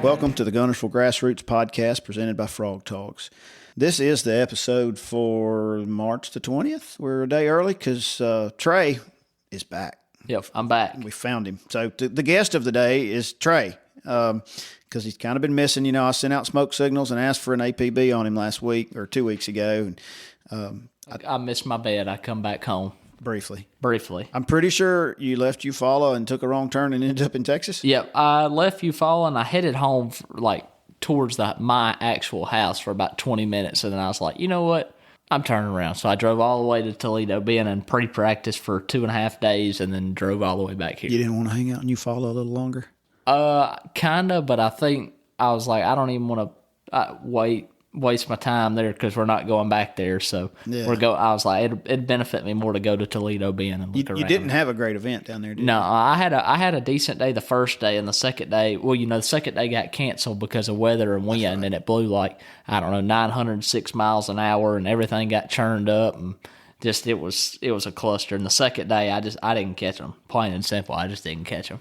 Welcome to the Guntersville Grassroots Podcast presented by Frog Talks. This is the episode for March the 20th. We're a day early because Trey is back. Yep, I'm back. We found him. So the guest of the day is Trey because he's kind of been missing. You know, I sent out smoke signals and asked for an APB on him last week or 2 weeks ago. And, I missed my bed. I come back home. Briefly. I'm pretty sure you left Eufaula and took a wrong turn and ended up in Texas? Yep, I left Eufaula and I headed home towards my actual house for about 20 minutes. And then I was like, you know what? I'm turning around. So I drove all the way to Toledo, being in pre-practice for 2.5 days, and then drove all the way back here. You didn't want to hang out in Eufaula a little longer? Kind of, but I think I was like, I don't even want to waste my time there because we're not going back there. So I was like, it'd benefit me more to go to Toledo and look around. You didn't have a great event down there, did you? No, I had a decent day the first day, and the second day, the second day got canceled because of weather and wind, and it blew 906 miles an hour, and everything got churned up, and just it was a cluster. And the second day, I didn't catch them, plain and simple. I just didn't catch them.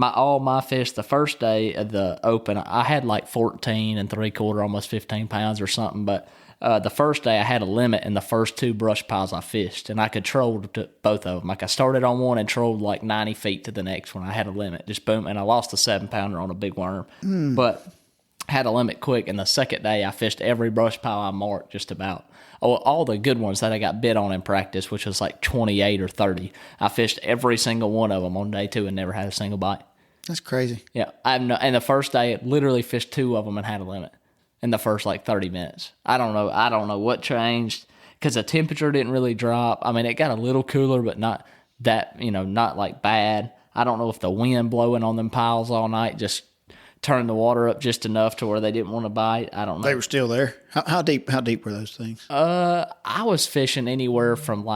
All my fish the first day of the Open, I had 14 3/4, almost 15 pounds or something. But the first day I had a limit in the first 2 brush piles I fished, and I controlled both of them. I started on one and trolled 90 feet to the next one. I had a limit, just boom, and I lost a 7-pounder on a big worm. But had a limit quick. And the second day I fished every brush pile I marked just about. All the good ones that I got bit on in practice, which was 28 or 30. I fished every single one of them on day 2 and never had a single bite. That's crazy. Yeah, and the first day, I literally fished 2 of them and had a limit in the first 30 minutes. I don't know what changed because the temperature didn't really drop. I mean, it got a little cooler, but not that, not bad. I don't know if the wind blowing on them piles all night just turned the water up just enough to where they didn't want to bite. I don't know. They were still there. How deep were those things? I was fishing anywhere from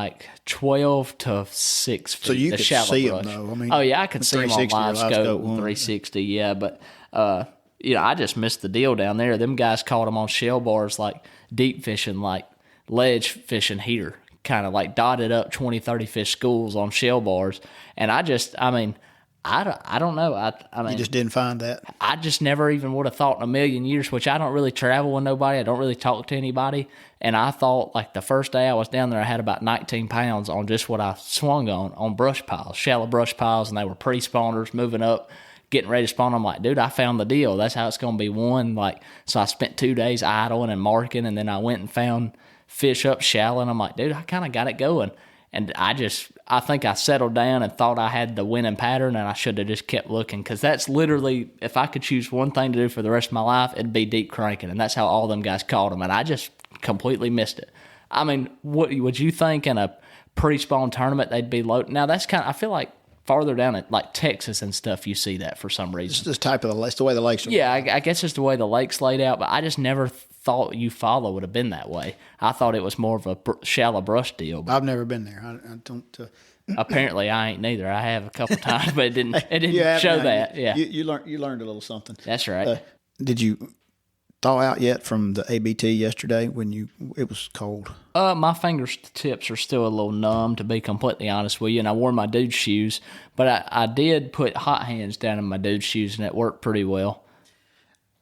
12 to 6 feet. So you could see them, though. I mean, I could see them on live scope 360. Yeah, but I just missed the deal down there. Them guys caught them on shell bars, deep fishing, ledge fishing here, kind of dotted up 20, 30 fish schools on shell bars. And I don't know. I mean, you just didn't find that. I just never even would have thought in a million years, which I don't really travel with nobody. I don't really talk to anybody. And I thought the first day I was down there, I had about 19 pounds on just what I swung on brush piles, shallow brush piles, and they were pre-spawners moving up, getting ready to spawn. I'm like, dude, I found the deal. That's how it's going to be won. So I spent 2 days idling and marking, and then I went and found fish up shallow, and I'm like, dude, I kind of got it going. And I think I settled down and thought I had the winning pattern, and I should have just kept looking, because that's literally, if I could choose one thing to do for the rest of my life, it'd be deep cranking, and that's how all them guys caught them, and I just completely missed it. I mean, what would you think in a pre-spawn tournament they'd be low? Now that's I feel like farther down at Texas and stuff, you see that for some reason. It's just it's the way the lakes are. Yeah, I guess it's the way the lake's laid out, but I just never thought Eufaula would have been that way. I thought it was more of a shallow brush deal. I've never been there. I don't. Apparently, I ain't neither. I have a couple times, but it didn't show that. Yeah, you learned a little something. That's right. Did you thaw out yet from the ABT yesterday when it was cold? My fingertips are still a little numb, to be completely honest with you, and I wore my dude's shoes, but I did put hot hands down in my dude's shoes, and it worked pretty well.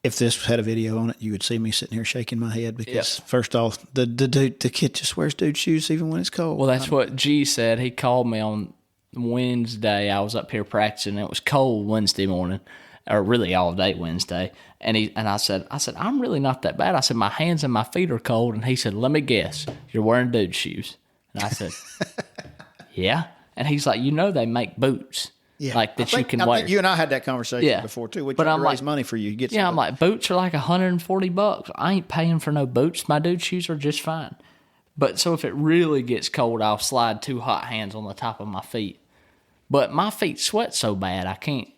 If this had a video on it, you would see me sitting here shaking my head because, First off, the kid just wears dude's shoes even when it's cold. Well, that's what G said. He called me on Wednesday. I was up here practicing, and it was cold Wednesday morning, or really all day Wednesday. And I said, I'm really not that bad. I said, my hands and my feet are cold. And he said, let me guess, you're wearing dude's shoes. And I said, yeah. And he's like, they make boots. Yeah, I think you and I had that conversation before too. We tried to raise money for you. I'm like, boots are $140. I ain't paying for no boots. My dude's shoes are just fine. But so if it really gets cold, I'll slide 2 hot hands on the top of my feet. But my feet sweat so bad, I can't.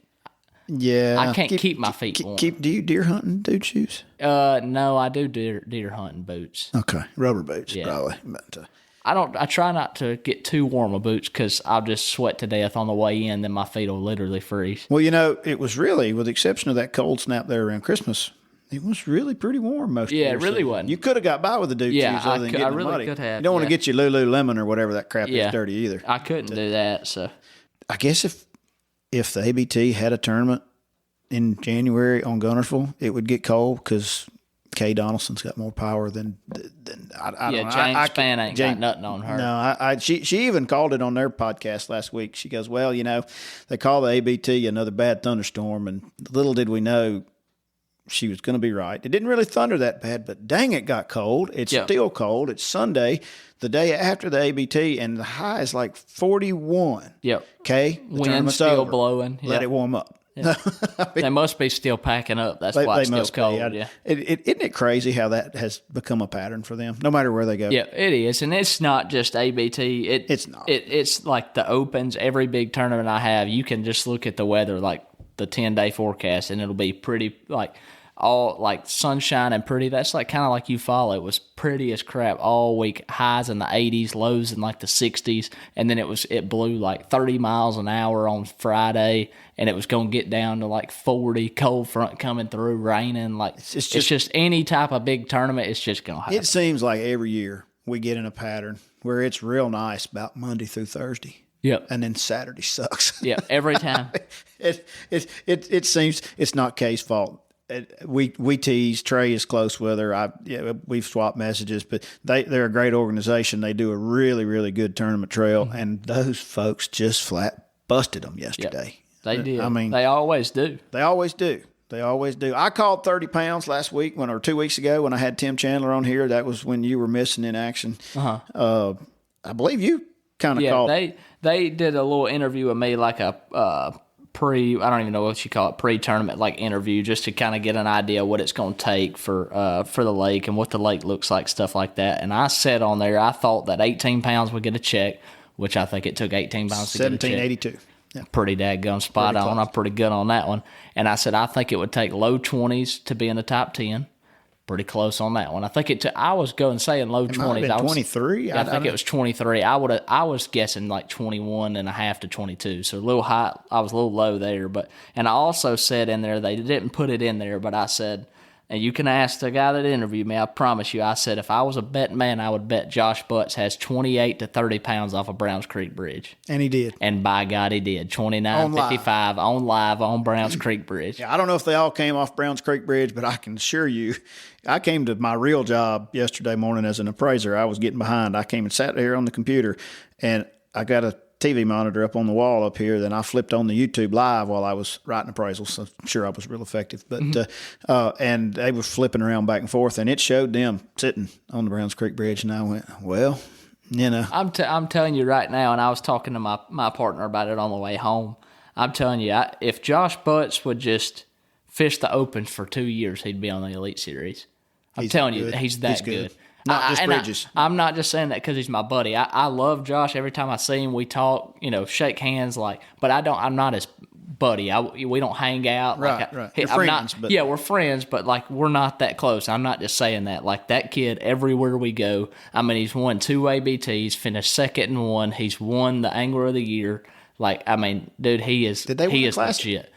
Yeah, I can't keep my feet warm. Do you deer hunting dude shoes? No, I do deer hunting boots. Okay, rubber boots probably. But, I try not to get too warm of boots because I'll just sweat to death on the way in, then my feet will literally freeze. Well, it was really, with the exception of that cold snap there around Christmas, it was really pretty warm most of the year. Yeah, it really wasn't. You could have got by with the dude shoes other than getting muddy. Could have. You don't want to get your Lululemon or whatever that crap is dirty either. I couldn't do that. So I guess if the ABT had a tournament in January on Guntersville, it would get cold because Kay Donaldson's got more power than I don't know. James Spann ain't got nothing on her. No, she even called it on their podcast last week. She goes, well, they call the ABT another bad thunderstorm, and little did we know she was going to be right. It didn't really thunder that bad, but dang, it got cold. It's still cold. It's Sunday, the day after the ABT, and the high is like 41. Yep. Okay? Wind's still blowing. Let it warm up. Yeah. They must be still packing up. That's why it's still cold. Yeah. Isn't it crazy how that has become a pattern for them, no matter where they go? Yeah, it is. And it's not just ABT. It's not. It's like the Opens. Every big tournament I have, you can just look at the weather, like the 10-day forecast, and it'll be pretty, like all like sunshine and pretty. That's like kind of like Eufaula. It was pretty as crap all week. Highs in the 80s, lows in like the 60s, and then it blew like 30 miles an hour on Friday, and it was going to get down to like 40. Cold front coming through, raining. Like it's just any type of big tournament. It's just going to happen. It seems like every year we get in a pattern where it's real nice about Monday through Thursday. Yep. And then Saturday sucks. Yeah, every time. It seems it's not Kay's fault. We tease. Trey is close with her. We've swapped messages, but they're a great organization. They do a really, really good tournament trail, and those folks just flat busted them yesterday. Yep, they did. I mean, they always do. They always do. They always do. I called 30 pounds last week or 2 weeks ago when I had Tim Chandler on here. That was when you were missing in action. I believe you kind of called. They did a little interview with me, like a I don't even know what you call it, pre-tournament like interview, just to kind of get an idea of what it's going to take for the lake and what the lake looks like, stuff like that. And I said on there, I thought that 18 pounds would get a check, which I think it took 18 pounds to get a check. 1782. Yeah. Pretty dadgum spot on. I'm pretty good on that one. And I said I think it would take low 20s to be in the top 10. Pretty close on that one. I think I was going saying low 20s. I 23. Yeah, I think it was 23. I was guessing like 21 and a half to 22. So a little high. I was a little low there, and I also said in there, they didn't put it in there, but I said, and you can ask the guy that interviewed me, I promise you, I said if I was a betting man, I would bet Josh Butts has 28 to 30 pounds off of Browns Creek Bridge. And he did. And by God, he did. 29.55 on live on Browns Creek Bridge. Yeah, I don't know if they all came off Browns Creek Bridge, but I can assure you, I came to my real job yesterday morning as an appraiser. I was getting behind. I came and sat here on the computer, and I got a TV monitor up on the wall up here. Then I flipped on the YouTube live while I was writing appraisals. So I'm sure I was real effective. But and they were flipping around back and forth, and it showed them sitting on the Browns Creek Bridge. And I went, well, I'm telling you right now, and I was talking to my partner about it on the way home. I'm telling you, if Josh Butts would just fish the Opens for 2 years, he'd be on the Elite Series. I'm telling you, he's that good. Not just Bridges. I'm not just saying that because he's my buddy. I love Josh. Every time I see him, we talk, shake hands, but I'm not his buddy. We don't hang out. Right. We're friends. We're friends, but we're not that close. I'm not just saying that. Like that kid, everywhere we go, I mean, he's won 2 ABTs, finished second in 1. He's won the Angler of the Year. Dude, he is. Did they win he the is Classic? legit.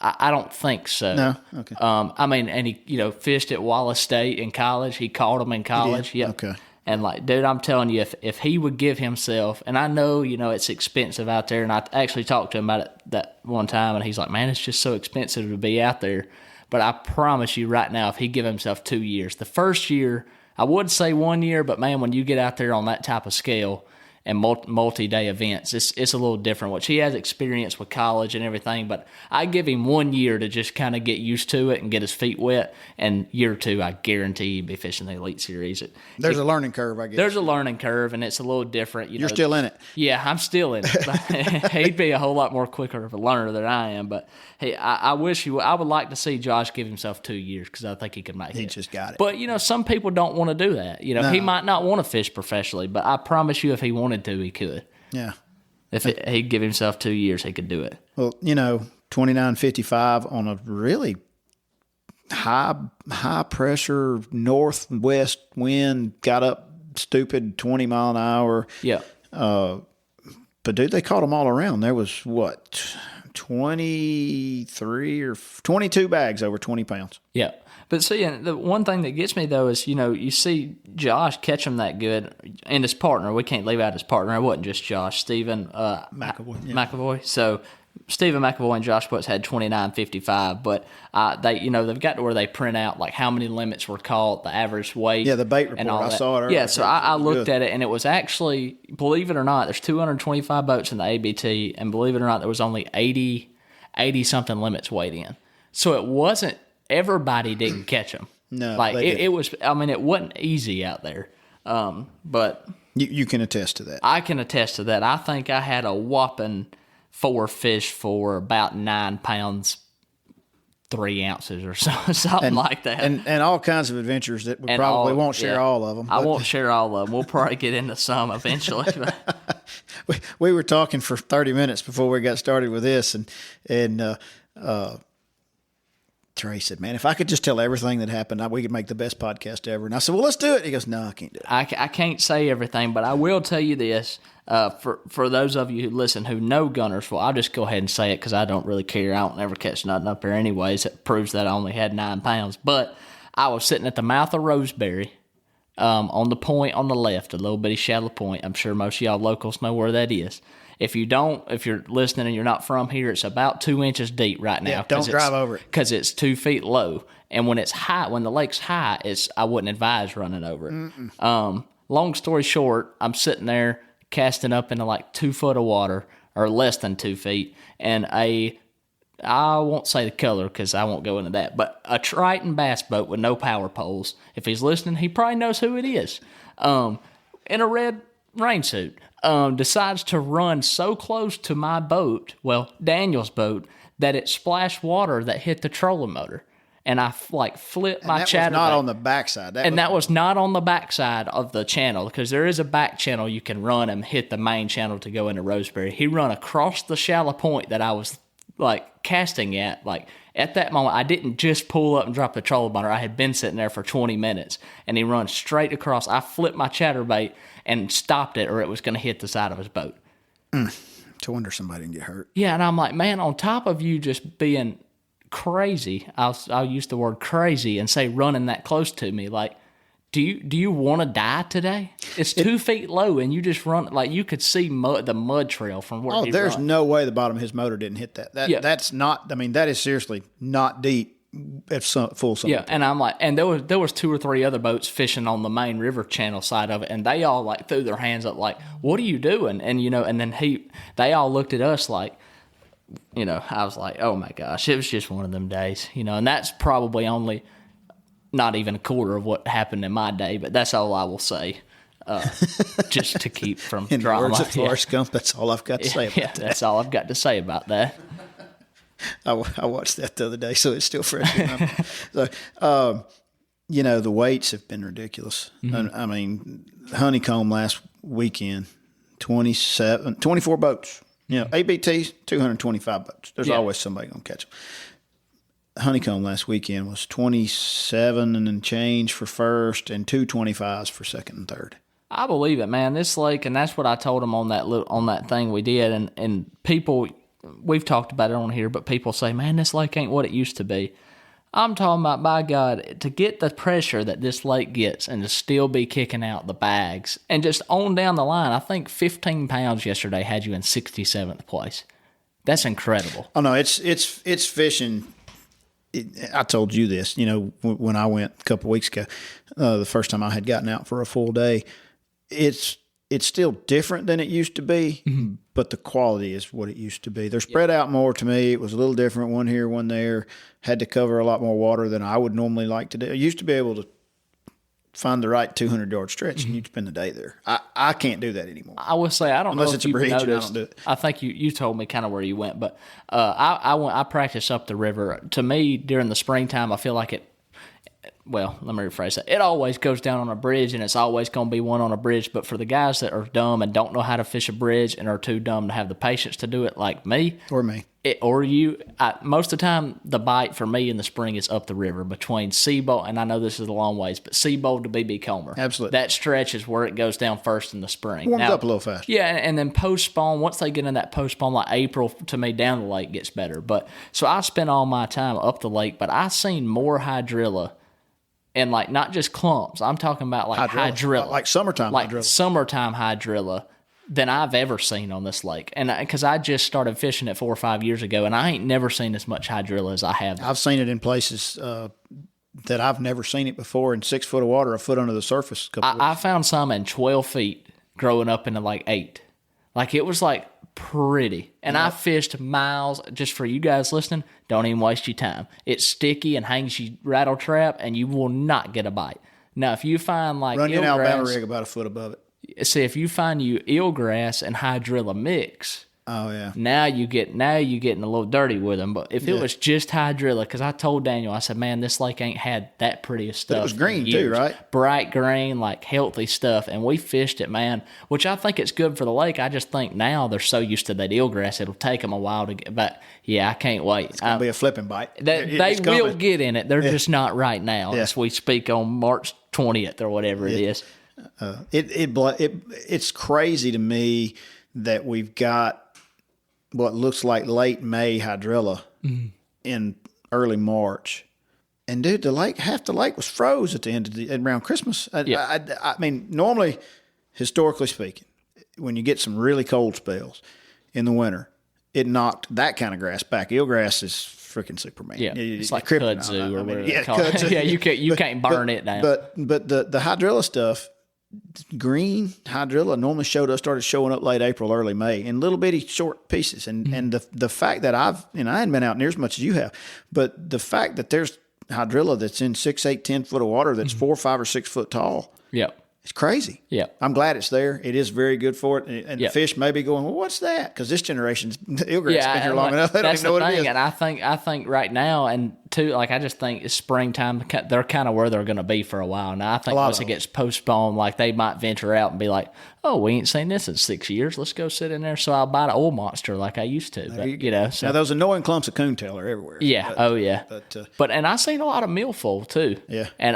I don't think so. No? Okay. And he, fished at Wallace State in college. He caught them in college. Yeah. Yep. Okay. And, dude, I'm telling you, if he would give himself, and I know, it's expensive out there, and I actually talked to him about it that one time, and he's like, man, it's just so expensive to be out there. But I promise you right now, if he give himself 2 years, the first year, I would say 1 year, but, man, when you get out there on that type of scale, and multi-day events, it's a little different, which he has experience with college and everything, but I give him 1 year to just kind of get used to it and get his feet wet, and year 2, I guarantee he'd be fishing the Elite Series. There's a learning curve, I guess. There's a learning curve, and it's a little different. You're still in it. Yeah, I'm still in it. He'd be a whole lot more quicker of a learner than I am, but hey, I would like to see Josh give himself 2 years because I think he could make it. He just got it. But, some people don't want to do that. No. He might not want to fish professionally, but I promise you if he wanted to, he could. Yeah. If he'd give himself 2 years, he could do it. Well, 29.55 on a really high pressure northwest wind, got up stupid 20 mile an hour. Yeah. But dude, they caught them all around. There was 23 or 22 bags over 20 pounds. Yeah. But see, the one thing that gets me, though, is, you see Josh catch him that good, and his partner. We can't leave out his partner. It wasn't just Josh. Stephen McAvoy. Yeah. McAvoy. So, Stephen McAvoy and Josh Butts had 29.55, but they've got to where they print out like how many limits were caught, the average weight. Yeah, the bait report. And all I that. saw it earlier. Yeah, so I looked at it, and it was actually, believe it or not, there's 225 boats in the ABT, and believe it or not, there was only 80 something limits weighed in. So it wasn't, everybody didn't catch them. No, like it was. I mean, it wasn't easy out there. But you can attest to that. I can attest to that. I think I had a whopping 4 fish for about 9 pounds, 3 ounces or something like that. And all kinds of adventures that we probably won't share all of them. I won't share all of them. We'll probably get into some eventually. we were talking for 30 minutes before we got started with this, and Trey said, "Man, if I could just tell everything that happened, we could make the best podcast ever." And I said, "Well, let's do it." He goes, "No, I can't do it. I can't say everything, but I will tell you this. For those of you who listen who know Guntersville, I'll just go ahead and say it because I don't really care. I don't ever catch nothing up there anyways. It proves that I only had 9 pounds. But I was sitting at the mouth of Roseberry on the point on the left, a little bitty shallow point. I'm sure most of y'all locals know where that is. If you're listening and you're not from here, it's about 2 inches deep right now. Yeah, don't drive over it. Because it's 2 feet low. And when it's high, when the lake's high, I wouldn't advise running over it. Long story short, I'm sitting there casting up into like 2 foot of water, or less than 2 feet, and I won't say the color because I won't go into that, but a Triton bass boat with no power poles. If he's listening, he probably knows who it is. In a red rain suit. Decides to run so close to my boat, well, Daniel's boat, that it splashed water that hit the trolling motor. And I flipped my chatterbait. That was not on the backside. That was not on the backside of the channel, because there is a back channel you can run and hit the main channel to go into Roseberry. He run across the shallow point that I was casting at. At that moment, I didn't just pull up and drop the trolling motor. I had been sitting there for 20 minutes, and he runs straight across. I flipped my chatterbait and stopped it, or it was going to hit the side of his boat. To wonder somebody didn't get hurt. Yeah, and I'm like, man, on top of you just being crazy, I'll use the word crazy and say running that close to me, do you want to die today? It's 2 feet low, and you just run you could see the mud trail from where. There's no way the bottom of his motor didn't hit that. That's not. I mean, that is seriously not deep at full sun. Yeah, and I'm like, and there was 2 or 3 other boats fishing on the main river channel side of it, and they all threw their hands up "What are you doing?" And and then they all looked at us I was like, oh my gosh, it was just one of them days, and that's probably only not even a quarter of what happened in my day, but that's all I will say, just to keep from in drama. Words of Forrest Gump, that's all I've got to say about that. That's all I've got to say about that. I watched that the other day, so it's still fresh in my mind. So, the weights have been ridiculous. Mm-hmm. I mean, Honeycomb last weekend, 24 boats. ABT's 225 boats. There's always somebody going to catch them. Honeycomb last weekend was 27 and change for first and 225s for second and third. I believe it, man. This lake, and that's what I told them on that thing we did. And people, we've talked about it on here, but people say, man, this lake ain't what it used to be. I'm talking about, by God, to get the pressure that this lake gets and to still be kicking out the bags. And just on down the line, I think 15 pounds yesterday had you in 67th place. That's incredible. Oh, no, it's fishing. I told you this, when I went a couple of weeks ago, the first time I had gotten out for a full day. It's still different than it used to be, mm-hmm. but the quality is what it used to be. They're spread out more to me. It was a little different, one here, one there. Had to cover a lot more water than I would normally like to do. I used to be able to find the right 200-yard stretch, mm-hmm. and you'd spend the day there. I can't do that anymore. I will say, I don't Unless know it's if a bridge, noticed, I don't do it. I think you told me kind of where you went, but I practice up the river. To me, during the springtime, I feel like it. Well, let me rephrase that. It always goes down on a bridge, and it's always going to be one on a bridge. But for the guys that are dumb and don't know how to fish a bridge and are too dumb to have the patience to do it, like me, or you, most of the time, the bite for me in the spring is up the river between Seabold, and I know this is a long ways, but Seabold to BB Comer. Absolutely. That stretch is where it goes down first in the spring. Warms up a little fast. Yeah, and then post-spawn, once they get in that post-spawn, April to me, down the lake gets better. But so I spend all my time up the lake, but I seen more hydrilla. And not just clumps, I'm talking about hydrilla. Like summertime hydrilla. Summertime hydrilla than I've ever seen on this lake. And because I just started fishing it 4 or 5 years ago, and I ain't never seen as much hydrilla as I have. I've seen it in places that I've never seen it before in 6 foot of water, a foot under the surface. I found some in 12 feet growing up into like 8. Like it was like pretty. And I fished miles. Just for you guys listening, don't even waste your time. It's sticky and hangs you rattle trap, and you will not get a bite. Now, if you find like run your Alabama rig about a foot above it. See, if you find you eelgrass and hydrilla mix, oh yeah, now you're getting a little dirty with them. But if it was just hydrilla, because I told Daniel, I said, man, this lake ain't had that prettiest stuff. But it was green too, right? Bright green, like healthy stuff, and we fished it, man. Which I think it's good for the lake. I just think now they're so used to that eelgrass, it'll take them a while to get back. Yeah, I can't wait. It's gonna be a flipping bite. They will get in it. They're just not right now, as we speak on March 20th or whatever it is. It's crazy to me that we've got what looks like late May hydrilla in early March. And dude, half the lake was froze at the end of around Christmas. I mean, normally, historically speaking, when you get some really cold spells in the winter, it knocked that kind of grass back. Eelgrass is freaking Superman. Yeah, it's like kudzu or whatever they call it. Yeah, you can't burn it down. But the hydrilla stuff, green hydrilla normally started showing up late April, early May in little bitty short pieces. And the fact that I hadn't been out near as much as you have, but the fact that there's hydrilla that's in 6, 8, 10 foot of water that's 4, 5, or 6 foot tall. Yep. It's crazy. Yeah, I'm glad it's there. It is very good for it. And the fish may be going, well, what's that? Because this generation's eelgrass has been here long enough. They don't even know what it is. And I think right now, and too, like I just think it's springtime. They're kind of where they're going to be for a while. Now I think once it gets postponed, like they might venture out and be like, oh, we ain't seen this in 6 years. Let's go sit in there. So I'll bite an oil monster like I used to. But, so. Now those annoying clumps of coontail are everywhere. Yeah. But I've seen a lot of milfoil too. Yeah. And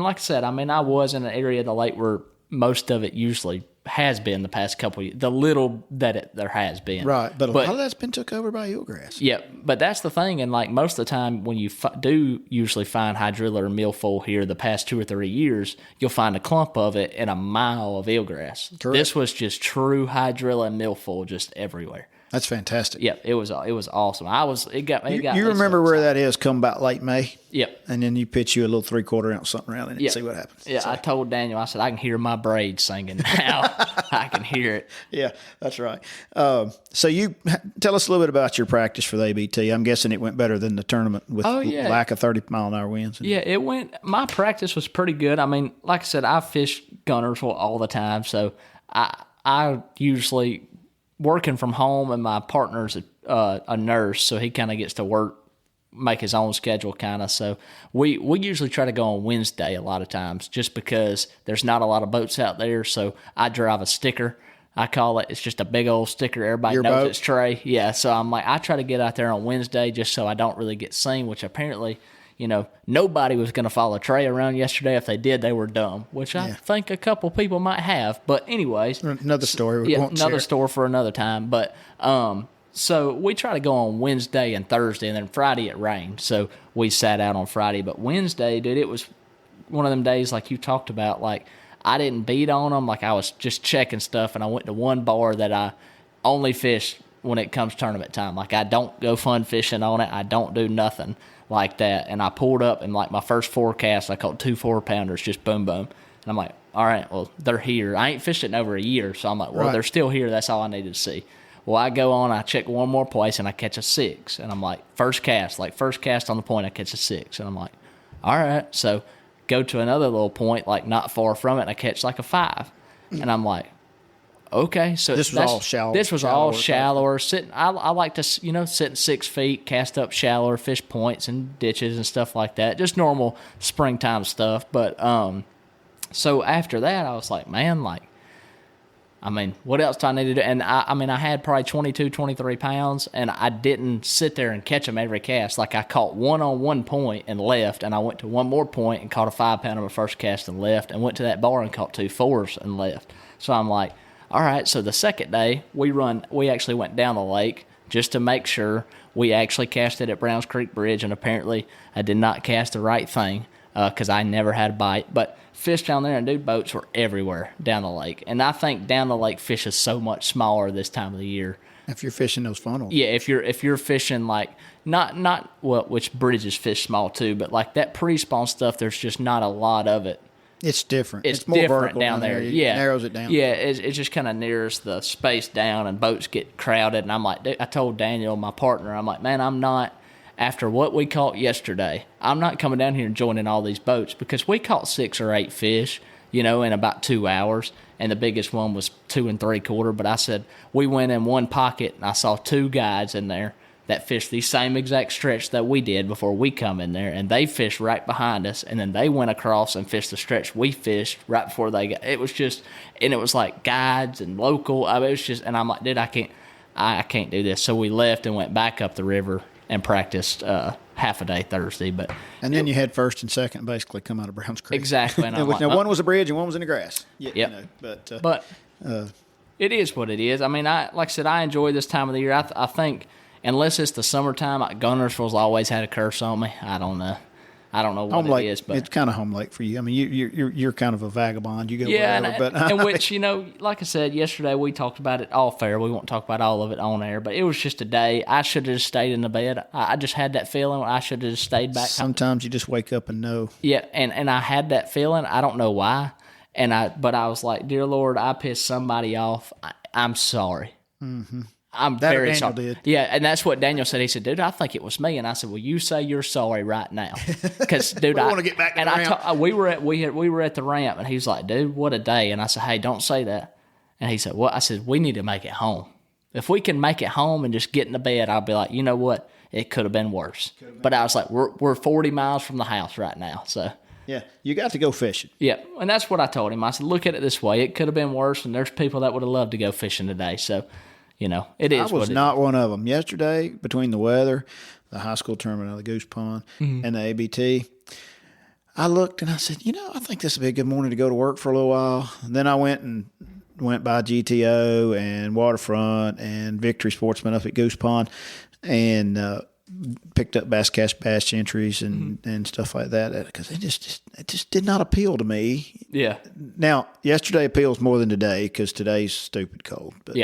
like I said, I mean, I was in an area of the lake where most of it usually has been the past couple of years, the little that there has been. Right, but a lot of that's been took over by eelgrass. Yeah, but that's the thing, and like most of the time when you do usually find hydrilla or milfoil here the past 2 or 3 years, you'll find a clump of it in a mile of eelgrass. Correct. This was just true hydrilla and milfoil just everywhere. That's fantastic. Yeah, it was awesome. It got you remember where that is come about late May? Yep. And then you pitch you a little 3/4 ounce something around it and see what happens. Yeah, so. I told Daniel, I said, I can hear my braids singing now. I can hear it. Yeah, that's right. So you tell us a little bit about your practice for the ABT. I'm guessing it went better than the tournament with lack of 30-mile-an-hour winds. Yeah, my practice was pretty good. I mean, like I said, I fish Guntersville all the time, so I usually working from home, and my partner's a nurse, so he kind of gets to make his own schedule kind of. So we usually try to go on Wednesday a lot of times just because there's not a lot of boats out there. So I drive a sticker. I call it. It's just a big old sticker. Everybody knows boat? It's Trey. Yeah. So I'm like, I try to get out there on Wednesday just so I don't really get seen, which apparently, nobody was going to follow Trey around yesterday. If they did, they were dumb, which I think a couple people might have. But anyways. Another story. Another story for another time. But so we try to go on Wednesday and Thursday, and then Friday it rained. So we sat out on Friday. But Wednesday, dude, it was one of them days like you talked about. Like I didn't beat on them. Like I was just checking stuff, and I went to one bar that I only fish when it comes tournament time. Like I don't go fun fishing on it. I don't do nothing like that. And I pulled up, and like my first forecast, I caught 2 4-pounders, just boom, boom. And I'm like, all right, well, they're here. I ain't fished it in over a year. So I'm like, well, they're still here. That's all I needed to see. Well, I go on, I check one more place, and I catch a 6. And I'm like, first cast on the point, I catch a 6. And I'm like, all right. So go to another little point, like not far from it, and I catch like a 5. And I'm like, okay. So this was all shallow. This was all shallower. Sitting, I like to, sit at 6 feet, cast up shallower, fish points and ditches and stuff like that. Just normal springtime stuff. But so after that, I was like, man, what else do I need to do? And I had probably 22, 23 pounds, and I didn't sit there and catch them every cast. Like I caught one on one point and left, and I went to one more point and caught a 5-pounder on my first cast and left, and went to that bar and caught 2 4s and left. So I'm like, all right. So the second day we actually went down the lake just to make sure. We actually cast it at Browns Creek Bridge, and apparently I did not cast the right thing. because I never had a bite. But fish down there and boats were everywhere down the lake. And I think down the lake fish is so much smaller this time of the year. If you're fishing those funnels. Yeah, if you're fishing like not which bridges fish small too, but like that pre-spawn stuff, there's just not a lot of it. It's different. It's more different vertical down there. It Yeah, narrows it down. Yeah, it just kind of narrows the space down, and boats get crowded. And I'm like, I told Daniel, my partner, I'm like, man, I'm not. After what we caught yesterday, I'm not coming down here and joining all these boats because we caught 6 or 8 fish, in about 2 hours. And the biggest one was 2 3/4. But I said, we went in one pocket and I saw 2 guides in there that fished the same exact stretch that we did before we come in there. And they fished right behind us. And then they went across and fished the stretch we fished right before they got. It was just, and it was like guides and local. I mean, it was just, and I'm like, dude, I can't do this. So we left and went back up the river and practiced half a day Thursday. And then you had first and second basically come out of Browns Creek. Exactly. And now one was a bridge and one was in the grass. Yeah, yep. But it is what it is. I mean, like I said, I enjoy this time of the year. I think unless it's the summertime, Guntersville's always had a curse on me. I don't know what home lake, it is, but it's kind of home lake for you. I mean, you're kind of a vagabond. You go wherever. But and which like I said yesterday, we talked about it all fair. We won't talk about all of it on air, but it was just a day. I should have just stayed in the bed. I just had that feeling. I should have just stayed back. Sometimes you just wake up and know. Yeah, and I had that feeling. I don't know why. But I was like, dear Lord, I pissed somebody off. I'm sorry. Mm-hmm. I'm that very Daniel sorry. Did. Yeah, and that's what Daniel said. He said, dude, I think it was me. And I said, well, you say you're sorry right now. Because, dude, I want to get back to the ramp. We were at the ramp, and he was like, dude, what a day. And I said, hey, don't say that. And he said, what? I said, we need to make it home. If we can make it home and just get in the bed, I'll be like, you know what? It could have been worse. But I was like, we're 40 miles from the house right now. So yeah, you got to go fishing. Yeah, and that's what I told him. I said, look at it this way. It could have been worse, and there's people that would have loved to go fishing today. So, it is. I was not one of them. Yesterday, between the weather, the high school tournament of the Goose Pond, and the ABT, I looked and I said, I think this would be a good morning to go to work for a little while. And then I went by GTO and Waterfront and Victory Sportsman up at Goose Pond and picked up Bass Cash Bass entries and stuff like that because it just did not appeal to me. Yeah. Now, yesterday appeals more than today because today's stupid cold. But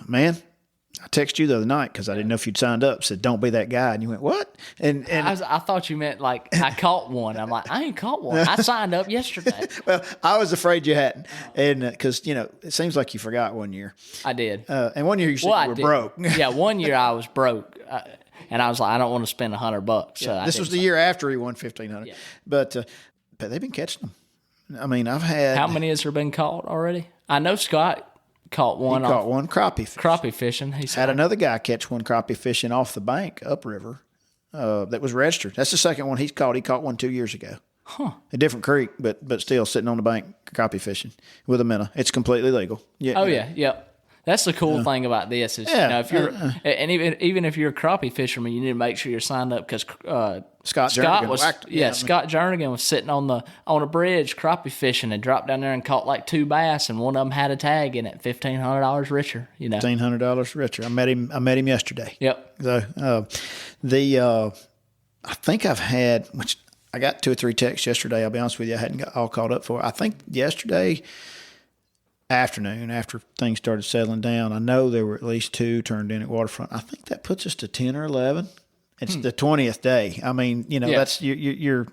man, I texted you the other night because I didn't know if you'd signed up. Said, don't be that guy. And you went, what? And I thought you meant like I caught one. I'm like, I ain't caught one. I signed up yesterday. Well, I was afraid you hadn't. And because, it seems like you forgot one year. I did. And one year you said you were broke. Yeah, one year I was broke. And I was like, I don't want to spend $100. So this was the year after he won $1,500. Yeah. But they've been catching them. I mean, I've had. How many has there been caught already? I know Scott caught one. He caught one crappie fish. Crappie fishing. He had another guy catch one crappie fishing off the bank upriver that was registered. That's the second one he's caught. He caught one 2 years ago. Huh. A different creek, but still sitting on the bank crappie fishing with a minnow. It's completely legal. Yeah. Oh, yeah. Yep. That's the cool thing about this is, if you're, and even if you're a crappie fisherman, you need to make sure you're signed up because Scott Jernigan was sitting on a bridge crappie fishing and dropped down there and caught like 2 bass and one of them had a tag in it, $1,500 richer. $1,500 richer. I met him yesterday. Yep. So I think I've had, which I got 2 or 3 texts yesterday. I'll be honest with you, I hadn't got all caught up for. I think yesterday afternoon, after things started settling down, I know there were at least 2 turned in at Waterfront. I think that puts us to 10 or 11. It's the 20th day. I mean, that's you're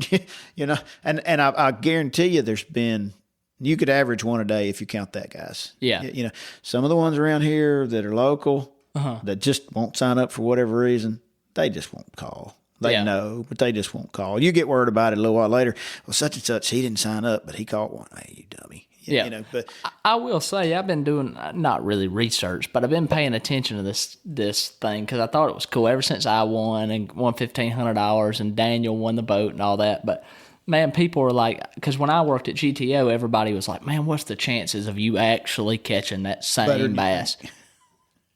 and I guarantee you, there's been. You could average one a day if you count that, guys. Yeah. Some of the ones around here that are local that just won't sign up for whatever reason, they just won't call. They know, but they just won't call. You get word about it a little while later. Well, such and such, he didn't sign up, but he caught one. Hey, you dummy. Yeah. But I will say I've been doing not really research, but I've been paying attention to this thing because I thought it was cool ever since I won $1,500 and Daniel won the boat and all that. But man, people were like, because when I worked at GTO, everybody was like, man, what's the chances of you actually catching that same bass?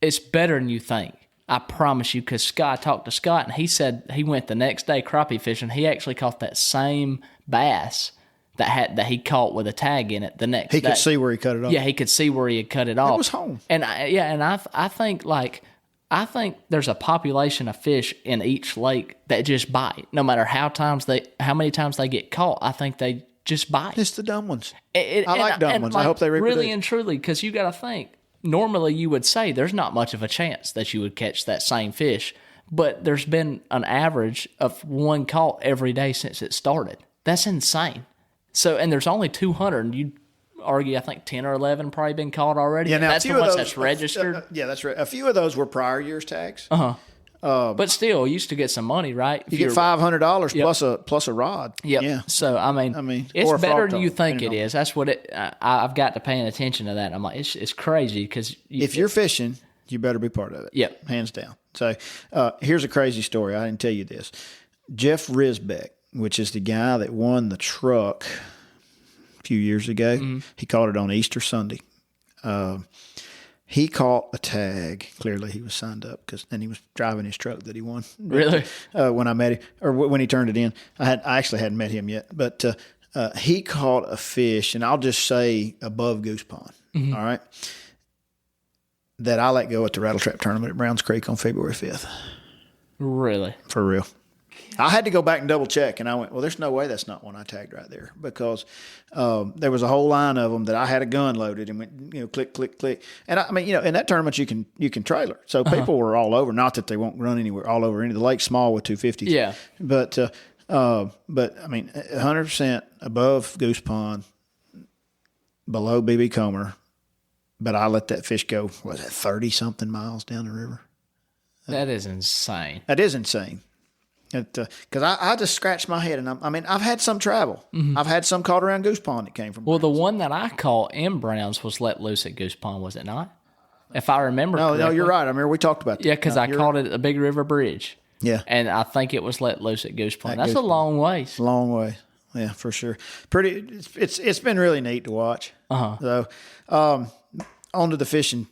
It's better than you think. I promise you, because I talked to Scott, and he said he went the next day crappie fishing. He actually caught that same bass that he caught with a tag in it the next day. He could see where he cut it off. Yeah, he could see where he had cut it off. It was home. And I think, like, I think there's a population of fish in each lake that just bite. No matter how many times they get caught, I think they just bite. It's the dumb ones. I like dumb ones. Like, I hope they reproduce. Really and truly, because you got to think, normally you would say there's not much of a chance that you would catch that same fish, but there's been an average of one caught every day since it started. That's insane. So, and there's only 200, and you'd argue, I think 10 or 11 probably been caught already. Yeah, now that's the ones that's registered. Yeah, that's right. A few of those were prior year's tags. But still, you used to get some money, right? You get $500 plus a rod. Yep. Yeah. So I mean, it's better than you think it is. That's what it. I've got to paying attention to that. I'm like, it's crazy because if you're fishing, you better be part of it. Yep, hands down. So here's a crazy story. I didn't tell you this. Jeff Risbeck, which is the guy that won the truck a few years ago, he caught it on Easter Sunday. He caught a tag. Clearly, he was signed up and he was driving his truck that he won. Really? When I met him, or when he turned it in, I actually hadn't met him yet. But he caught a fish, and I'll just say above Goose Pond. All right, that I let go at the Rattle Trap tournament at Browns Creek on February 5th. Really? For real. I had to go back and double check, and I went, well, there's no way that's not one I tagged right there, because there was a whole line of them that I had a gun loaded and went, click, click, click. And I mean, in that tournament you can trailer. So people were all over. Not that they won't run anywhere, all over. The lake's small with 250s. Yeah. But I mean, 100% above Goose Pond, below BB Comer. But I let that fish go. Was it 30-something miles down the river? That is insane. That is insane. Because I just scratched my head, and I've had some travel. I've had some caught around Goose Pond that came from. Well, the one that I caught in Browns was let loose at Goose Pond, was it not? If I remember correctly. No, you're right. I remember we talked about that. Yeah, because I caught it at the Big River Bridge. Yeah. And I think it was let loose at Goose Pond. That's a long ways. Long way. Yeah, for sure. It's been really neat to watch. So, on to the fishing.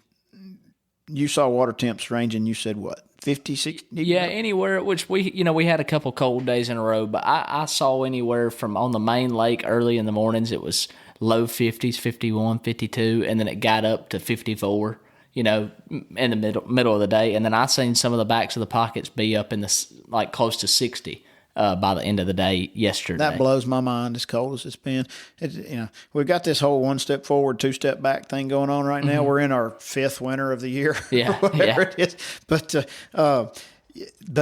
You saw water temps ranging, you said what? 50, 60? Yeah, anywhere, which we had a couple cold days in a row, but I saw anywhere from on the main lake early in the mornings, it was low 50s, 51, 52, and then it got up to 54, in the middle of the day. And then I seen some of the backs of the pockets be up in the close to 60 by the end of the day yesterday. That blows my mind, as cold as it's been. We've got this whole one step forward, two step back thing going on right now. We're in our 5th winter of the year, whatever it is. But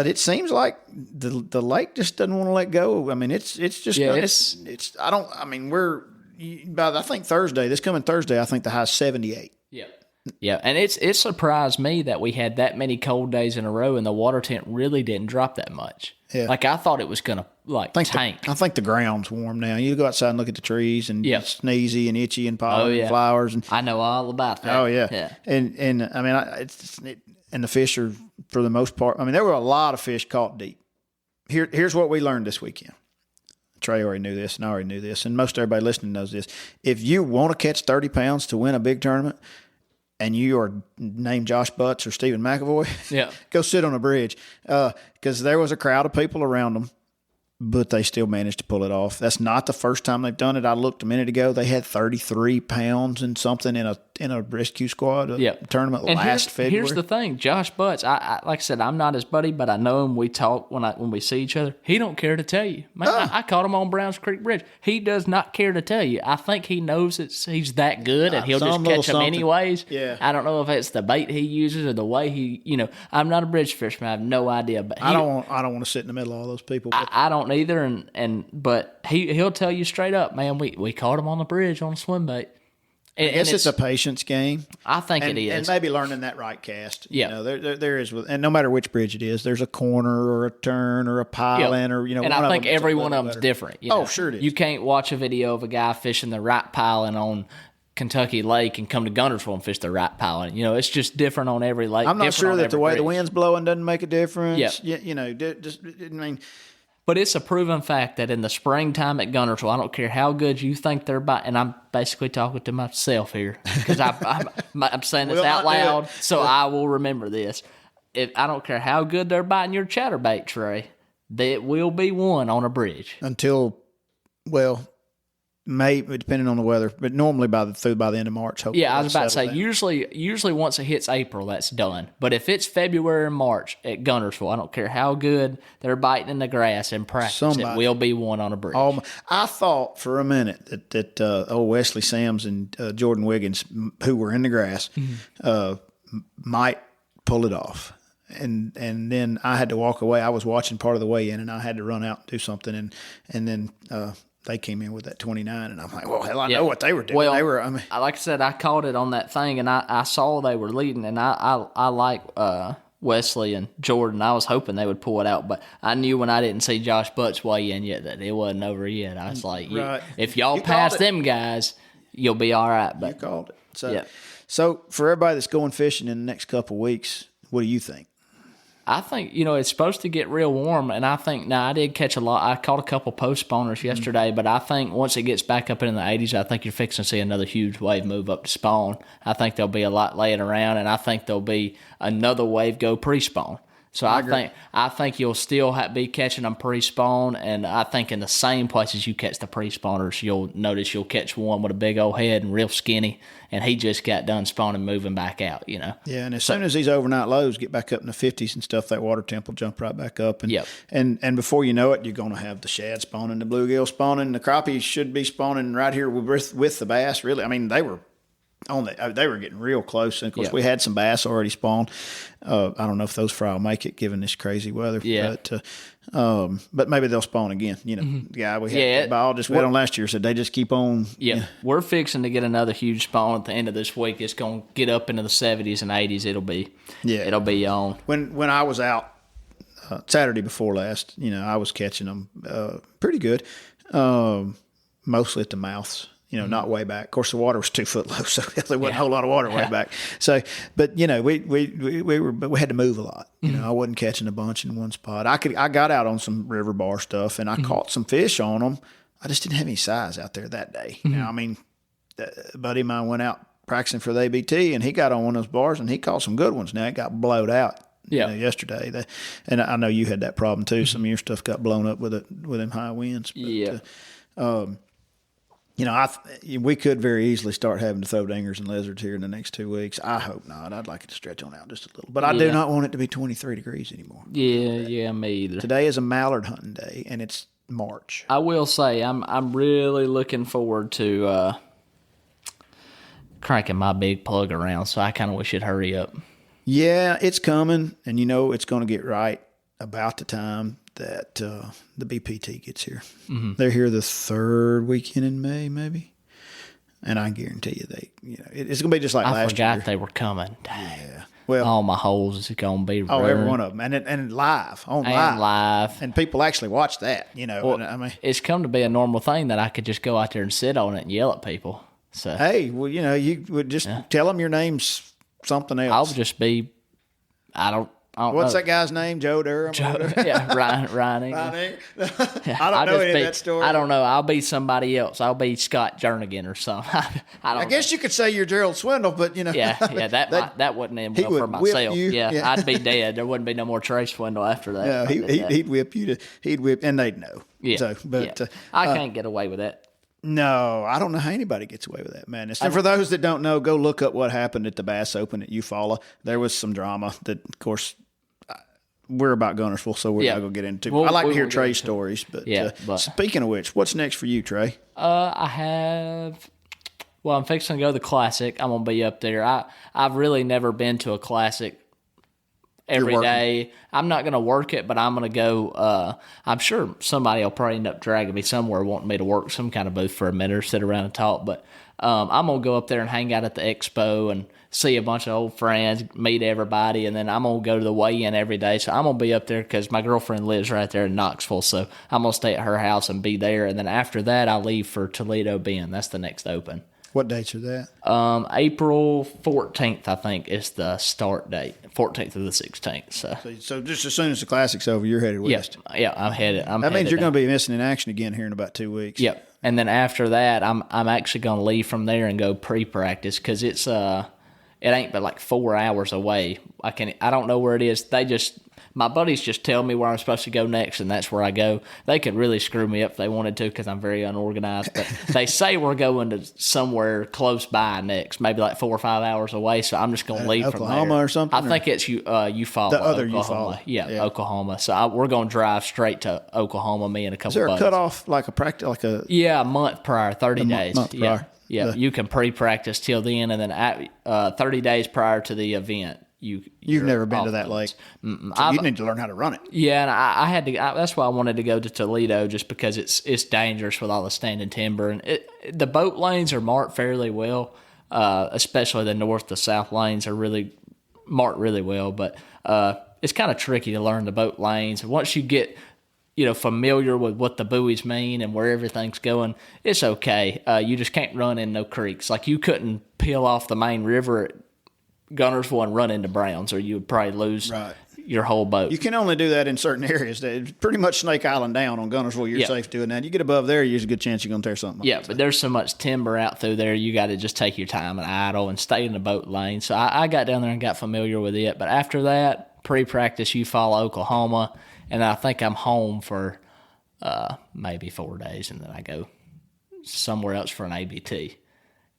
it seems like the lake just doesn't want to let go. I mean, it's just I think Thursday, this coming Thursday, I think the high is 78. Yeah. Yeah, and it surprised me that we had that many cold days in a row and the water temp really didn't drop that much. Yeah. I thought it was going to tank. I think the ground's warm now. You go outside and look at the trees, and it's sneezy and itchy and pollen and flowers. And I know all about that. Oh, yeah. And I mean, and the fish are, for the most part, I mean, there were a lot of fish caught deep. Here's what we learned this weekend. Trey already knew this, and I already knew this, and most everybody listening knows this. If you want to catch 30 pounds to win a big tournament, and you are named Josh Butts or Stephen McAvoy, go sit on a bridge, because there was a crowd of people around them, but they still managed to pull it off. That's not the first time they've done it. I looked a minute ago; they had 33 pounds and something in a rescue squad tournament last February. Here's the thing, Josh Butts. I like I said, I'm not his buddy, but I know him. We talk when we see each other. He don't care to tell you. Man, I caught him on Browns Creek Bridge. He does not care to tell you. I think he knows he's that good, and he'll just catch them anyways. Yeah. I don't know if it's the bait he uses or the way he. I'm not a bridge fisherman. I have no idea. But I don't want to sit in the middle of all those people. I don't either, but he'll tell you straight up, man. We caught him on the bridge on a swim bait. I guess it's a patience game. I think it is. And maybe learning that right cast. Yeah. There is, and no matter which bridge it is, there's a corner or a turn or a pile-in or, And I think every one of them's different. Oh, sure it is. You can't watch a video of a guy fishing the right pile-in on Kentucky Lake and come to Guntersville and fish the right pile-in. It's just different on every lake. I'm not sure that the way the wind's blowing doesn't make a difference. Yeah. But it's a proven fact that in the springtime at Guntersville, I don't care how good you think they're biting, and I'm basically talking to myself here because I'm saying this out loud, so I will remember this. I don't care how good they're biting your chatterbait, Trey, there will be one on a bridge. Until, well, maybe depending on the weather, but normally by the end of March. Hopefully, Yeah, I was about to say, usually once it hits April, that's done. But if it's February or March at Guntersville, I don't care how good they're biting in the grass in practice, it will be one on a bridge. I thought for a minute that old Wesley Sams and Jordan Wiggins, who were in the grass, might pull it off. And then I had to walk away. I was watching part of the weigh-in, and I had to run out and do something. And then they came in with that 29, and I'm like, well, hell, I know what they were doing. Well, they were. Like I said, I caught it on that thing, and I saw they were leading, and I like Wesley and Jordan. I was hoping they would pull it out, but I knew when I didn't see Josh Butts weigh in yet that it wasn't over yet. I was like, if y'all pass them guys, you'll be all right. But you called it. So for everybody that's going fishing in the next couple of weeks, what do you think? I think, it's supposed to get real warm, and I think, I did catch a lot. I caught a couple post spawners yesterday, but I think once it gets back up in the 80s, I think you're fixing to see another huge wave move up to spawn. I think there'll be a lot laying around, and I think there'll be another wave go pre-spawn. So I think you'll still be catching them pre-spawn, and I think in the same places you catch the pre-spawners, you'll notice you'll catch one with a big old head and real skinny, and he just got done spawning, moving back out, Yeah, and as soon as these overnight lows get back up in the 50s and stuff, that water temp will jump right back up. And before you know it, you're going to have the shad spawning, the bluegill spawning, the crappie should be spawning right here with the bass, really. I mean, they were getting real close, and of course we had some bass already spawned. I don't know if those fry will make it given this crazy weather. But maybe they'll spawn again. The guy we had biologist we had on last year said they just keep on. We're fixing to get another huge spawn at the end of this week. It's going to get up into the 70s and 80s. It'll be on. When I was out Saturday before last, I was catching them pretty good, mostly at the mouths. Not way back. Of course, the water was 2 foot low, so there wasn't a whole lot of water way back. So, but we had to move a lot. I wasn't catching a bunch in one spot. I got out on some river bar stuff, and I caught some fish on them. I just didn't have any size out there that day. Now, I mean, a buddy of mine went out practicing for the ABT, and he got on one of those bars, and he caught some good ones. Now it got blowed out. Yesterday, and I know you had that problem too. Some of your stuff got blown up with them high winds. But, we could very easily start having to throw dingers and lizards here in the next 2 weeks. I hope not. I'd like it to stretch on out just a little. But I do not want it to be 23 degrees anymore. Yeah, me either. Today is a mallard hunting day, and it's March. I will say I'm really looking forward to cranking my big plug around, so I kind of wish it'd hurry up. Yeah, it's coming, and it's going to get right about the time that the BPT gets here. They're here the third weekend in May, maybe, and I guarantee you it's going to be just like last year. I forgot they were coming. Dang. Yeah, well, all my holes is going to be ruined. Every one of them, and live, and people actually watch that. It's come to be a normal thing that I could just go out there and sit on it and yell at people. So hey, well, you would just tell them your name's something else. I'll just be. I don't What's know. that guy's name? Joe Durham? Ryan English. I don't know any of that story. I don't know. I'll be somebody else. I'll be Scott Jernigan or something. I guess you could say you're Gerald Swindle, but that wouldn't end well for myself. I'd be dead. There wouldn't be no more Trey Swindle after that. Yeah, he'd whip you. He'd whip, and they'd know. Yeah, so, but I can't get away with that. No, I don't know how anybody gets away with that madness. And for those that don't know, go look up what happened at the Bass Open at Eufaula. There was some drama that, of course, we're about Guntersville, so we're not going to get into. I like to hear Trey's stories. But speaking of which, what's next for you, Trey? I'm fixing to go to the Classic. I'm going to be up there. I've really never been to a Classic every day. I'm not going to work it, but I'm going to go. I'm sure somebody will probably end up dragging me somewhere wanting me to work some kind of booth for a minute or sit around and talk. But I'm going to go up there and hang out at the expo and see a bunch of old friends, meet everybody, and then I'm going to go to the weigh-in every day. So I'm going to be up there because my girlfriend lives right there in Knoxville, so I'm going to stay at her house and be there. And then after that, I'll leave for Toledo Bend. That's the next open. What dates are that? April 14th, I think, is the start date. 14th through the 16th. So just as soon as the Classic's over, you're headed west. Yeah, I'm headed. That means you're going to be missing in action again here in about 2 weeks. Yep. And then after that, I'm actually going to leave from there and go pre-practice because it's it ain't but like 4 hours away. I don't know where it is. My buddies just tell me where I'm supposed to go next, and that's where I go. They could really screw me up if they wanted to because I'm very unorganized. But they say we're going to somewhere close by next, maybe like 4 or 5 hours away. So I'm just going to leave Oklahoma from there. or something? I think it's Eufaula, The other Oklahoma. Eufaula. Yeah, Oklahoma. So we're going to drive straight to Oklahoma, me and a couple Is there buddies. a cutoff, like a practice, like a... Yeah, a month prior, 30 days. month prior. Yeah, you can pre-practice till then, and then 30 days prior to the event, You've never been to that lake. So you need to learn how to run it. Yeah, and I had to. That's why I wanted to go to Toledo, just because it's dangerous with all the standing timber, and the boat lanes are marked fairly well, especially the north to south lanes are really marked really well. But it's kind of tricky to learn the boat lanes. Once you get familiar with what the buoys mean and where everything's going, it's okay. You just can't run in no creeks. Like you couldn't peel off the main river at Guntersville and run into Browns, or you would probably lose your whole boat. You can only do that in certain areas. Pretty much Snake Island down on Guntersville, you're safe doing that. You get above there, there's a good chance you're going to tear something up. Yeah, but there's so much timber out through there, you got to just take your time and idle and stay in the boat lane. So I got down there and got familiar with it. But after that, pre-practice, Eufaula, Oklahoma, and I think I'm home for maybe 4 days, and then I go somewhere else for an ABT.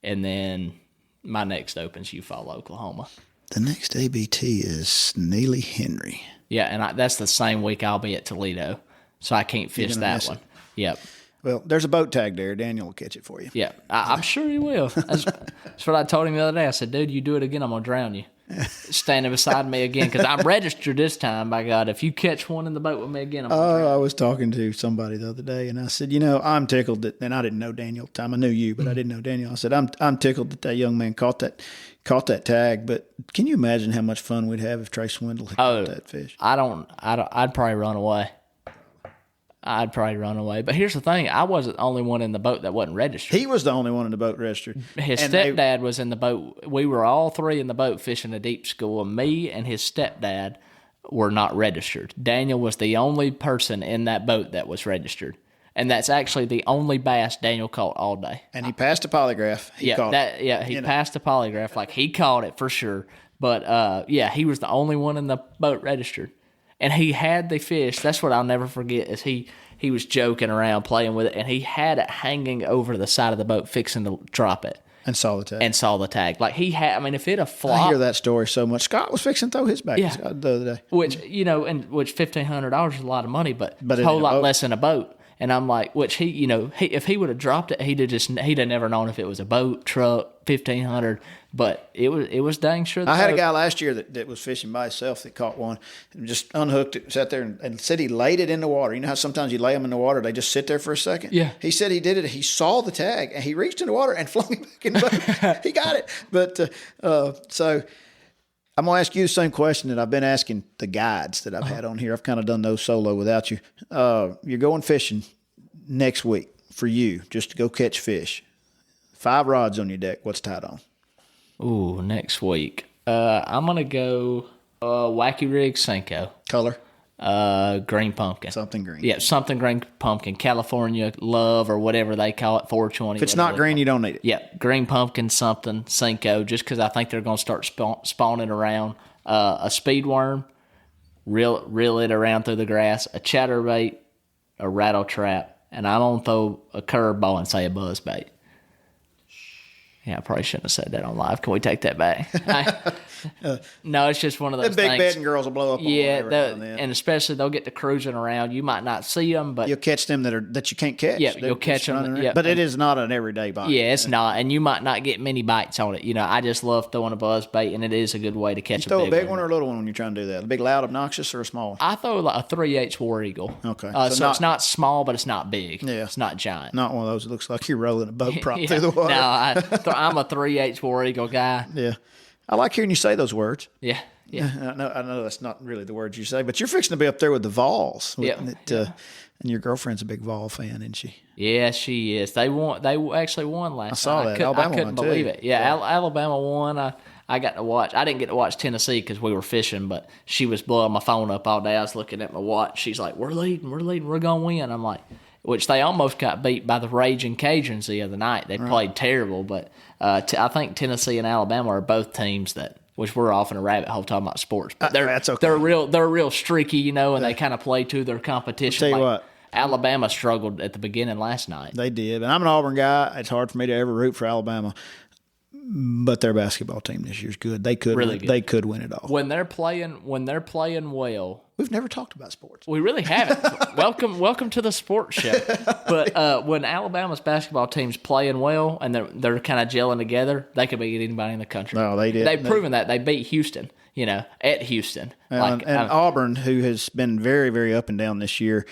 And then my next open's Eufaula, Oklahoma. The next ABT is Neely Henry. Yeah, and that's the same week I'll be at Toledo, so I can't fish that one. Yep. Well, there's a boat tag there. Daniel will catch it for you. Yeah, I'm sure he will. That's what I told him the other day. I said, dude, you do it again, I'm going to drown you. Standing beside me again, because I'm registered this time, by God. If you catch one in the boat with me again, I'm going to drown you. I was talking to somebody the other day, and I said, I'm tickled that, and I didn't know Daniel at the time. I knew you, but I didn't know Daniel. I said, I'm tickled that young man caught that tag, but can you imagine how much fun we'd have if Trey Swindle had caught that fish? I'd probably run away. But here's the thing. I wasn't the only one in the boat that wasn't registered. He was the only one in the boat registered. His stepdad was in the boat. We were all three in the boat fishing a deep school, and me and his stepdad were not registered. Daniel was the only person in that boat that was registered. And that's actually the only bass Daniel caught all day. And he passed a polygraph. He passed a polygraph. Like, he caught it for sure. But, he was the only one in the boat registered. And he had the fish. That's what I'll never forget, is he was joking around, playing with it, and he had it hanging over the side of the boat, fixing to drop it. And saw the tag. Like, he had, if it had flopped. I hear that story so much. Scott was fixing to throw his back the other day. Which, which $1,500 is a lot of money, but a whole lot less than a boat. And I'm like, which if he would have dropped it, he'd have never known if it was a boat, truck, 1,500. But it was dang sure. I had a guy last year that was fishing by himself that caught one and just unhooked it, sat there and said he laid it in the water. You know how sometimes you lay them in the water, they just sit there for a second? Yeah. He said he did it. He saw the tag and he reached in the water and flung it back in the boat. He got it. But so I'm going to ask you the same question that I've been asking the guides that I've had on here. I've kind of done those solo without you. You're going fishing next week for you, just to go catch fish. 5 rods on your deck. What's tied on? Ooh, next week. I'm going to go Wacky Rig Senko. Color? Green pumpkin. Something green. Yeah, something green pumpkin. California Love or whatever they call it, 420. If it's not green, you don't need it. Yeah, green pumpkin something, Senko, just because I think they're going to start spawning around. A speed worm, reel it around through the grass, a chatterbait, a rattle trap, and I'm going to throw a curveball and say a buzz bait. Yeah, I probably shouldn't have said that on live. Can we take that back? No, it's just one of those the big things. bedding girls will blow up on and especially they'll get to cruising around. You might not see them, but you'll catch them that you can't catch. Yeah, you'll catch them. Yeah, but it is not an everyday bite. Yeah, it's not, and you might not get many bites on it. I just love throwing a buzz bait, and it is a good way to catch a big one or a little one when you're trying to do that. A big, loud, obnoxious, or a small one? I throw like a 3/8 War Eagle. Okay, so it's not small, but it's not big. Yeah, it's not giant. Not one of those that looks like you're rolling a boat prop through the water. No, I'm a 3/8 War Eagle guy. Yeah. I like hearing you say those words. Yeah. I know that's not really the words you say, but you're fixing to be up there with the Vols. And your girlfriend's a big Vol fan, isn't she? Yeah, she is. They actually won last night. I saw that. I couldn't believe it. Yeah, Alabama won. I got to watch. I didn't get to watch Tennessee because we were fishing, but she was blowing my phone up all day. I was looking at my watch. She's like, we're leading. We're going to win. I'm like, which they almost got beat by the Raging Cajuns the other night. They played terrible, but I think Tennessee and Alabama are both teams that, which we're off in a rabbit hole talking about sports, but that's okay. They're real streaky, and they kind of play to their competition. I'll tell you what. Alabama struggled at the beginning last night. They did, and I'm an Auburn guy. It's hard for me to ever root for Alabama, but their basketball team this year's good. They could really good. They could win it all. When they're playing well. We've never talked about sports. We really haven't. welcome to the sports show. But when Alabama's basketball team's playing well and they're kind of gelling together, they could beat anybody in the country. No, they did. They've proven that. They beat Houston, at Houston. And Auburn, who has been very, very up and down this year,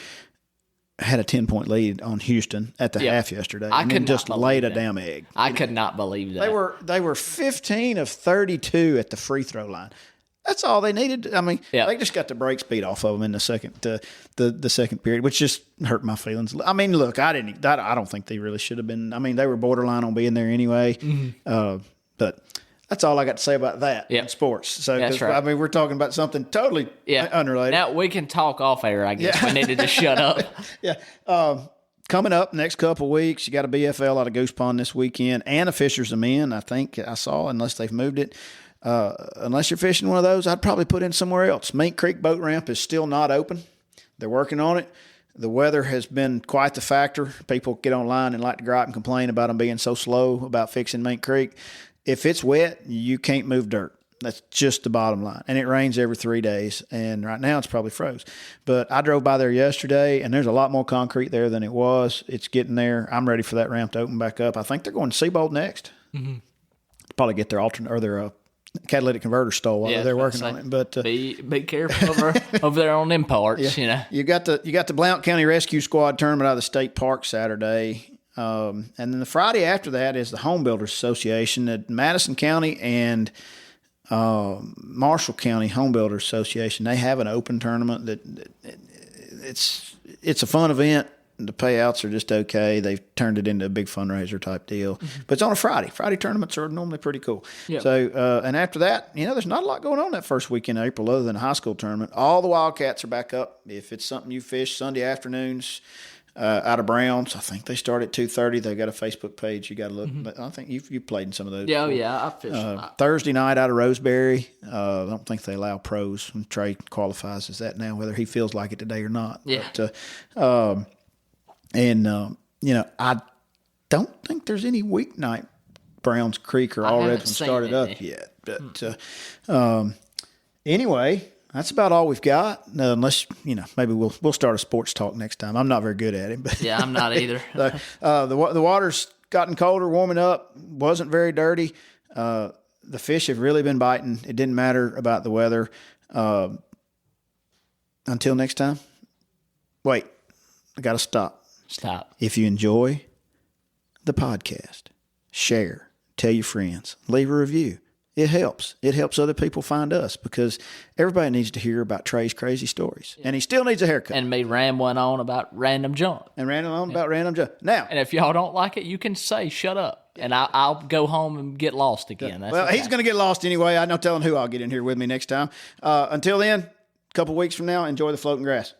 had a 10-point lead on Houston at the half yesterday. I could just laid a damn egg. I could not believe that. They were 15 of 32 at the free throw line. That's all they needed. I mean, they just got the brakes beat off of them in the second the second period, which just hurt my feelings. I mean, look, I don't think they really should have been. I mean, they were borderline on being there anyway. Mm-hmm. But that's all I got to say about that in sports. So, that's right. I mean, we're talking about something totally unrelated. Now we can talk off air. I guess we need to just shut up. Coming up next couple of weeks, you got a BFL out of Goose Pond this weekend and a Fisher's of Men. I think I saw, unless they've moved it. Unless you're fishing one of those, I'd probably put in somewhere else. Mink Creek Boat Ramp is still not open. They're working on it. The weather has been quite the factor. People get online and like to gripe and complain about them being so slow about fixing Mink Creek. If it's wet, you can't move dirt. That's just the bottom line. And it rains every 3 days, and right now it's probably froze. But I drove by there yesterday, and there's a lot more concrete there than it was. It's getting there. I'm ready for that ramp to open back up. I think they're going to Seabold next. Mm-hmm. Probably get their alternate or their catalytic converter stole while they're working on it. But be careful over there on them parts. You got the Blount County Rescue Squad tournament out of the state park Saturday. And then the Friday after that is the Home Builders Association at Madison County and Marshall County Home Builders Association. They have an open tournament that it's a fun event. The payouts are just okay. They've turned it into a big fundraiser type deal. Mm-hmm. But it's on a Friday. Friday tournaments are normally pretty cool. Yep. So, and after that, there's not a lot going on that first weekend in April other than a high school tournament. All the Wildcats are back up. If it's something you fish Sunday afternoons out of Browns, I think they start at 2:30. They've got a Facebook page. You got to look. Mm-hmm. I think you've played in some of those. Yeah, I fished. Thursday night out of Roseberry. I don't think they allow pros. And Trey qualifies as that now, whether he feels like it today or not. Yeah. But, I don't think there's any weeknight Browns Creek or All Reds started up yet. But anyway, that's about all we've got. Unless maybe we'll start a sports talk next time. I'm not very good at it, but I'm not either. The water's gotten colder, warming up. Wasn't very dirty. The fish have really been biting. It didn't matter about the weather. Until next time. Wait, I got to stop. Stop. If you enjoy the podcast, share, tell your friends, leave a review. It helps. It helps other people find us because everybody needs to hear about Trey's crazy stories. Yeah. And he still needs a haircut. And me rambling on about random junk. Now. And if y'all don't like it, you can say, shut up. And I'll go home and get lost again. That's he's going to get lost anyway. I'm not telling who I'll get in here with me next time. Until then, a couple weeks from now, enjoy the floating grass.